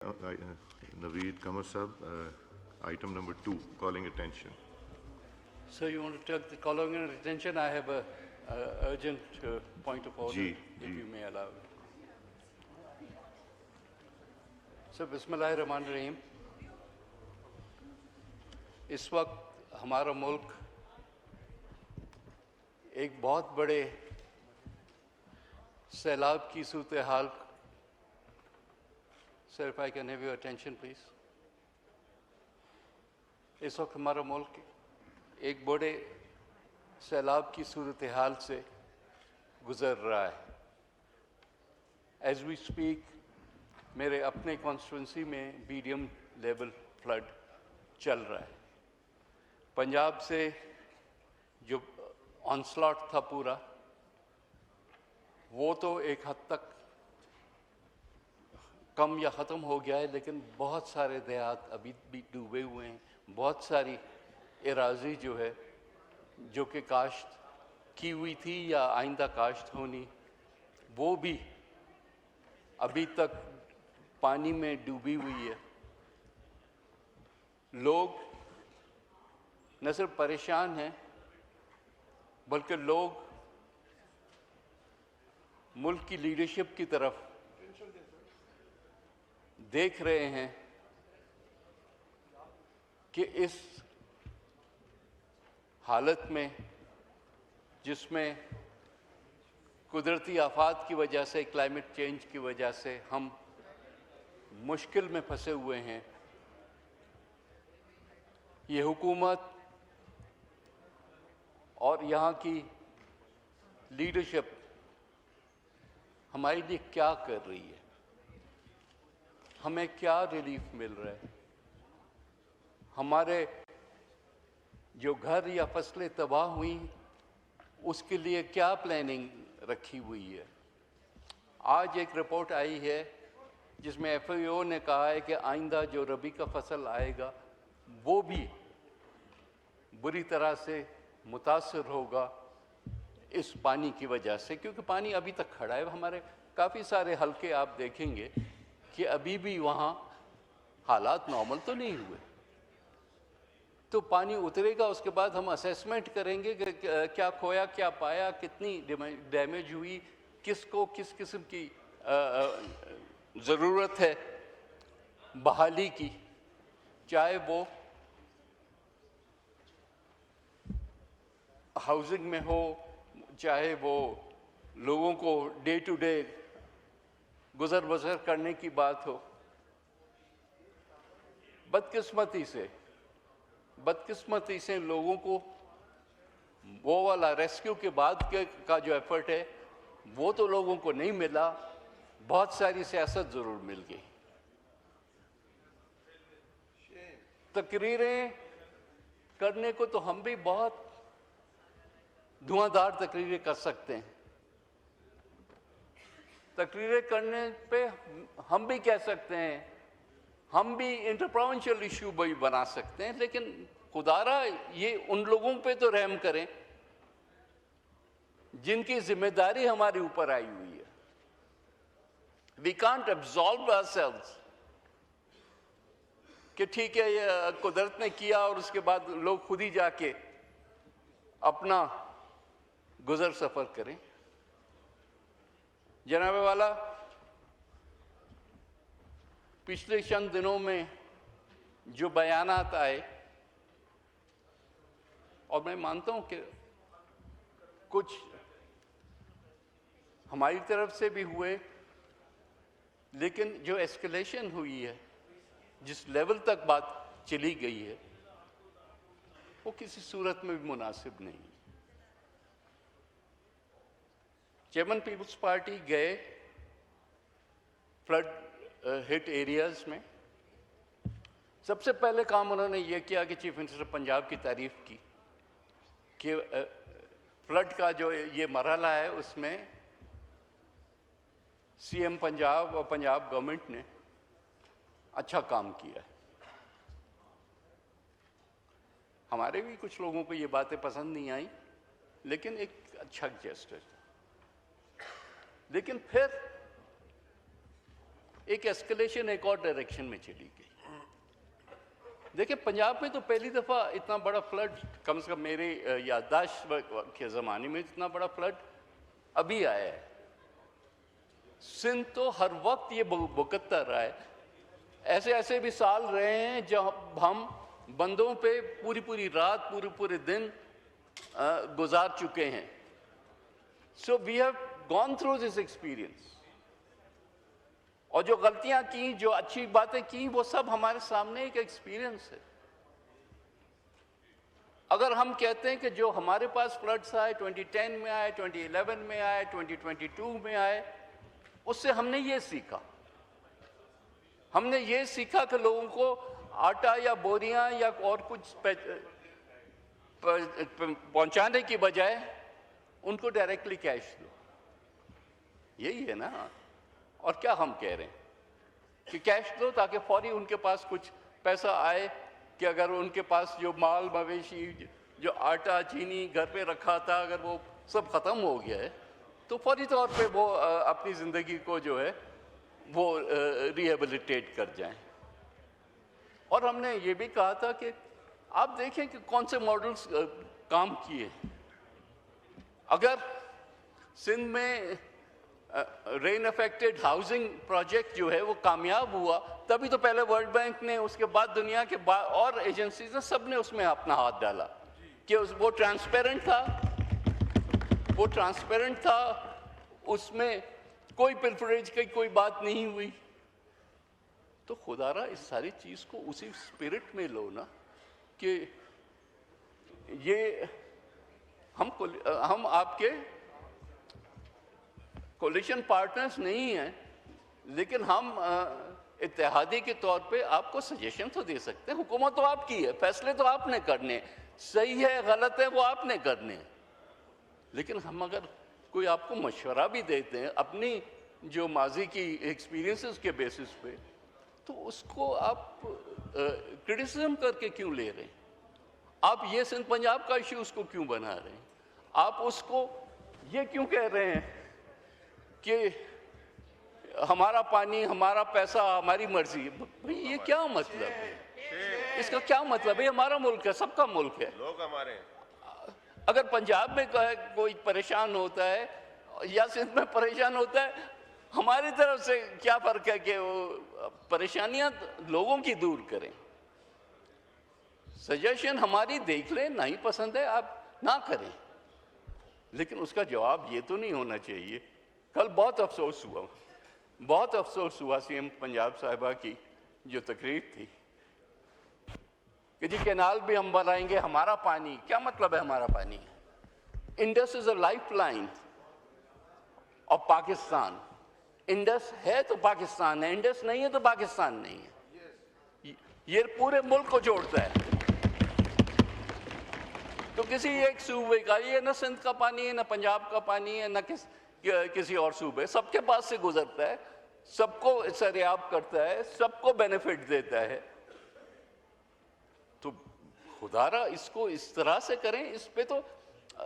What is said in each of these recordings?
Naveed Qamar Sahab, item number 2, calling attention. So you want to take the calling attention? I have a urgent point of order, if you may allow it. So बिस्मिल्लाहिर्रहमानिर्रहीम, इस वक्त हमारा मुल्क एक बहुत बड़े सैलाब की सूरत हाल. Sir, if I can have your attention, please. इस वक्त हमारा मुल्क एक बड़े सैलाब की सूरत हाल से गुजर रहा है. As we speak, मेरे अपने कॉन्स्टिट्यूंसी में मीडियम लेवल फ्लड चल रहा है. पंजाब से जो ऑनस्लॉट था पूरा, वो तो एक हद तक कम या ख़त्म हो गया है, लेकिन बहुत सारे देहात अभी भी डूबे हुए हैं. बहुत सारी एराज़ी जो है, जो कि काश्त की हुई थी या आइंदा काश्त होनी, वो भी अभी तक पानी में डूबी हुई है. लोग न सिर्फ परेशान हैं, बल्कि लोग मुल्क की लीडरशिप की तरफ देख रहे हैं कि इस हालत में, जिसमें कुदरती आफात की वजह से, क्लाइमेट चेंज की वजह से हम मुश्किल में फंसे हुए हैं, ये हुकूमत और यहाँ की लीडरशिप हमारे लिए क्या कर रही है, हमें क्या रिलीफ मिल रहा है, हमारे जो घर या फसलें तबाह हुई उसके लिए क्या प्लानिंग रखी हुई है. आज एक रिपोर्ट आई है जिसमें FAO ने कहा है कि आइंदा जो रबी का फसल आएगा वो भी बुरी तरह से मुतासर होगा इस पानी की वजह से, क्योंकि पानी अभी तक खड़ा है. हमारे काफ़ी सारे हलके आप देखेंगे कि अभी भी वहाँ हालात नॉर्मल तो नहीं हुए. तो पानी उतरेगा, उसके बाद हम असेसमेंट करेंगे कि क्या खोया, क्या पाया, कितनी डैमेज हुई, किसको किस किस्म की ज़रूरत है बहाली की, चाहे वो हाउसिंग में हो, चाहे वो लोगों को डे टू डे गुजर बसर करने की बात हो. बदकिस्मती से लोगों को वो वाला रेस्क्यू के बाद का जो एफर्ट है वो तो लोगों को नहीं मिला. बहुत सारी सियासत ज़रूर मिल गई. तकरीरें करने को तो हम भी बहुत धुआंधार तकरीरें कर सकते हैं. तकरीरें करने पे हम भी कह सकते हैं, हम भी इंटरप्रोविंशियल इशू भी बना सकते हैं, लेकिन खुदारा ये उन लोगों पे तो रहम करें जिनकी जिम्मेदारी हमारे ऊपर आई हुई है. वी कांट एब्सॉल्व आवरसेल्व्स कि ठीक है ये कुदरत ने किया और उसके बाद लोग खुद ही जाके अपना गुजर सफर करें. जनाब वाला, पिछले चंद दिनों में जो बयानात आए, और मैं मानता हूं कि कुछ हमारी तरफ से भी हुए, लेकिन जो एस्केलेशन हुई है, जिस लेवल तक बात चली गई है, वो किसी सूरत में भी मुनासिब नहीं. चेयरमैन पीपल्स पार्टी गए फ्लड हिट एरियाज़ में. सबसे पहले काम उन्होंने ये किया कि चीफ मिनिस्टर पंजाब की तारीफ़ की कि फ्लड का जो ये मरहला है उसमें CM पंजाब और पंजाब गवर्नमेंट ने अच्छा काम किया है. हमारे भी कुछ लोगों को ये बातें पसंद नहीं आई, लेकिन एक अच्छा जेस्चर. लेकिन फिर एक एस्केलेशन एक और डायरेक्शन में चली गई। देखिए पंजाब में तो पहली दफ़ा इतना बड़ा फ्लड, कम से कम मेरे याददाश्त के ज़माने में इतना बड़ा फ्लड अभी आया है। सिंध तो हर वक्त ये भुगतता रहा है। ऐसे ऐसे भी साल रहे हैं जब हम बंदों पे पूरी पूरी रात पूरे पूरे दिन गुजार चुके हैं। So we have gone through this experience, और जो गलतियां की, जो अच्छी बातें की, वो सब हमारे सामने एक एक्सपीरियंस है। अगर हम कहते हैं कि जो हमारे पास फ्लड्स आए 2010 में आए, 2011 में आए, 2022 में आए, उससे हमने ये सीखा, हमने ये सीखा कि लोगों को आटा या बोरियां या और कुछ पहुंचाने की बजाय उनको डायरेक्टली कैश दो। यही है ना। और क्या हम कह रहे हैं कि कैश दो ताकि फौरी उनके पास कुछ पैसा आए, कि अगर उनके पास जो माल मवेशी, जो आटा चीनी घर पे रखा था, अगर वो सब ख़त्म हो गया है तो फौरी तौर पे वो अपनी ज़िंदगी को जो है वो रिहेबिलिटेट कर जाएं। और हमने ये भी कहा था कि आप देखें कि कौन से मॉडल्स काम किए। अगर सिंध में रेन अफेक्टेड हाउसिंग प्रोजेक्ट जो है वो कामयाब हुआ, तभी तो पहले वर्ल्ड बैंक ने, उसके बाद दुनिया के और एजेंसीज ने, सब ने उसमें अपना हाथ डाला कि वो ट्रांसपेरेंट था, वो ट्रांसपेरेंट था, उसमें कोई पिलफरेज की कोई बात नहीं हुई। तो खुदारा इस सारी चीज़ को उसी स्पिरिट में लो ना, कि ये हम आपके कोलिशन पार्टनर्स नहीं हैं, लेकिन हम इत्तेहादी के तौर पे आपको सजेशन तो दे सकते हैं। हुकूमत तो आपकी है, फैसले तो आपने करने हैं, सही है गलत है वो आपने करने हैं। लेकिन हम अगर कोई आपको मशवरा भी देते हैं अपनी जो माजी की एक्सपीरियंसेस के बेसिस पे, तो उसको आप क्रिटिसिज्म करके क्यों ले रहे हैं? आप ये सिंध पंजाब का इशू उसको क्यों बना रहे हैं? आप उसको ये क्यों कह रहे हैं कि हमारा पानी, हमारा पैसा, हमारी मर्जी? भाई ये क्या मतलब है? इसका क्या मतलब है? हमारा मुल्क है, सबका मुल्क है, लोग हमारे हैं। अगर पंजाब में कोई परेशान होता है या सिंध में परेशान होता है, हमारी तरफ से क्या फर्क है कि वो परेशानियां लोगों की दूर करें। सजेशन हमारी देख लें, नहीं पसंद है आप ना करें, लेकिन उसका जवाब ये तो नहीं होना चाहिए। कल बहुत अफसोस हुआ, बहुत अफसोस हुआ सीएम पंजाब साहिबा की जो तकरीर थी कि जी कैनाल भी हम बनाएंगे, हमारा पानी। क्या मतलब है हमारा पानी? Indus is a lifeline of Pakistan. Indus है तो पाकिस्तान है, इंडस नहीं है तो पाकिस्तान नहीं है। ये पूरे मुल्क को जोड़ता है। तो किसी एक सूबे का, ये ना सिंध का पानी है, ना पंजाब का पानी है, ना किसी और सूबे, सबके पास से गुजरता है, सबको सरेआब करता है, सबको बेनिफिट देता है। तो खुदारा इसको इस तरह से करें। इस पे तो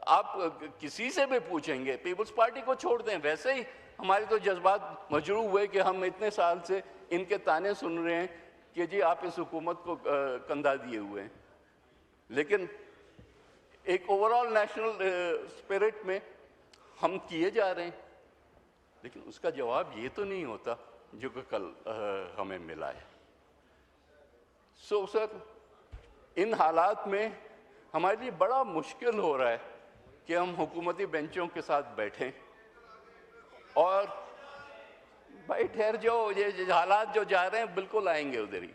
आप किसी से भी पूछेंगे, पीपल्स पार्टी को छोड़ दें, वैसे ही हमारे तो जज्बात मजरू हुए कि हम इतने साल से इनके ताने सुन रहे हैं कि जी आप इस हुकूमत को कंधा दिए हुए हैं। लेकिन एक ओवरऑल नेशनल स्पिरिट में हम किए जा रहे हैं, लेकिन उसका जवाब ये तो नहीं होता जो कि कल हमें मिला है। सो सर, इन हालात में हमारे लिए बड़ा मुश्किल हो रहा है कि हम हुकूमती बेंचों के साथ बैठें और भाई ठहर जाओ, ये हालात जो जा रहे हैं बिल्कुल आएंगे उधर ही।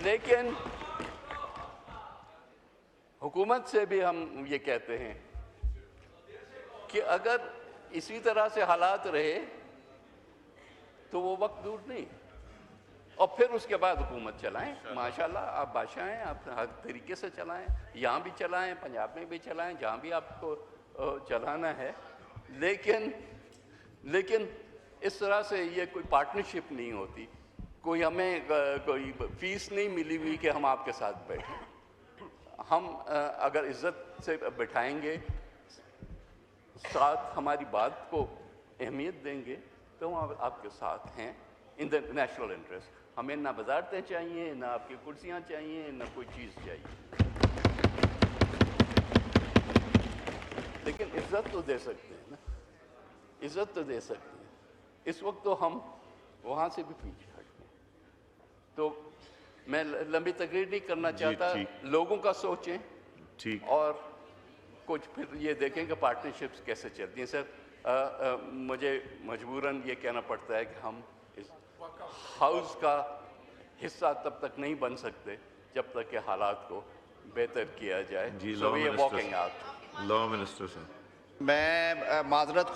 लेकिन हुकूमत से भी हम ये कहते हैं कि अगर इसी तरह से हालात रहे तो वो वक्त दूर नहीं, और फिर उसके बाद हुकूमत चलाएं। माशाल्लाह आप बादशाह हैं, आप हर तरीके से चलाएं, यहाँ भी चलाएं, पंजाब में भी चलाएं, जहाँ भी आपको चलाना है। लेकिन इस तरह से ये कोई पार्टनरशिप नहीं होती, कोई हमें कोई फीस नहीं मिली हुई कि हम आपके साथ बैठें। हम अगर इज्जत से बैठाएंगे, साथ हमारी बात को अहमियत देंगे तो हम आपके साथ हैं इन द नेशनल इंटरेस्ट। हमें ना वजारतें चाहिए, ना आपकी कुर्सियां चाहिए, ना कोई चीज़ चाहिए, लेकिन इज्जत तो दे सकते हैं ना, इज्जत तो दे सकते हैं। इस वक्त तो हम वहाँ से भी पीछे हट गए। तो मैं लंबी तकरीर नहीं करना चाहता, लोगों का सोचें ठीक। और कुछ फिर ये देखें कि पार्टनरशिप्स कैसे चलती हैं। सर मुझे मजबूरन ये कहना पड़ता है कि हम इस हाउस का हिस्सा तब तक नहीं बन सकते जब तक कि हालात को बेहतर किया जाए। जी, So we are walking out. Law minister sir. मैं माजरत